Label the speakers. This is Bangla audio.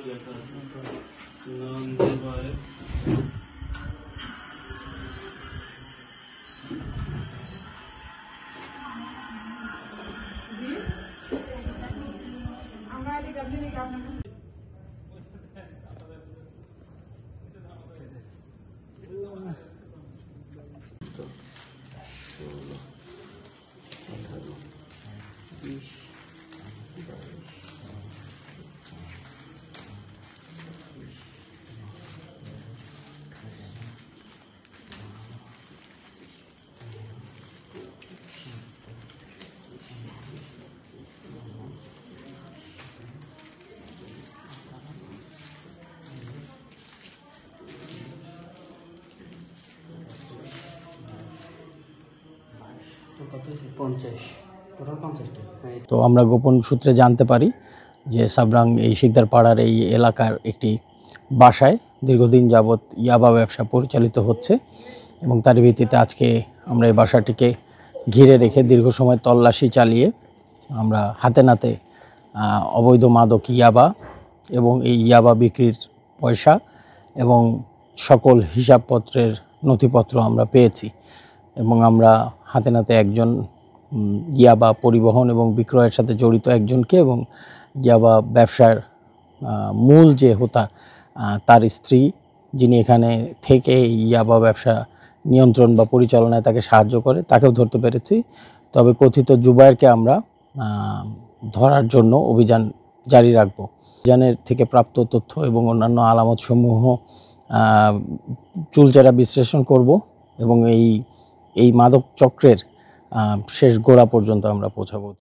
Speaker 1: লেখা আছে নাম জুবায়ের।
Speaker 2: তো আমরা গোপন সূত্রে জানতে পারি যে সাবরাং এই শিকদার পাড়ার এই এলাকার একটি বাসায় দীর্ঘদিন যাবৎ ইয়াবা ব্যবসা পরিচালিত হচ্ছে এবং তার ভিত্তিতে আজকে আমরা এই বাসাটিকে ঘিরে রেখে দীর্ঘ সময় তল্লাশি চালিয়ে আমরা হাতে নাতে অবৈধ মাদক ইয়াবা এবং এই ইয়াবা বিক্রির পয়সা এবং সকল হিসাবপত্রের নথিপত্র আমরা পেয়েছি এবং আমরা হাতে নাতে একজন ইয়াবা পরিবহন এবং বিক্রয়ের সাথে জড়িত একজনকে এবং ইয়াবা ব্যবসার মূল যে হোতা তার স্ত্রী যিনি এখানে থেকে ইয়াবা ব্যবসা নিয়ন্ত্রণ বা পরিচালনায় তাকে সাহায্য করে তাকেও ধরতে পেরেছি। তবে কথিত জুবায়েরকে আমরা ধরার জন্য অভিযান জারি রাখব। অভিযানের থেকে প্রাপ্ত তথ্য এবং অন্যান্য আলামতসমূহ চুলচেরা বিশ্লেষণ করব এবং এই মাদক চক্রের শেষ গোড়া পর্যন্ত আমরা পৌঁছাবো।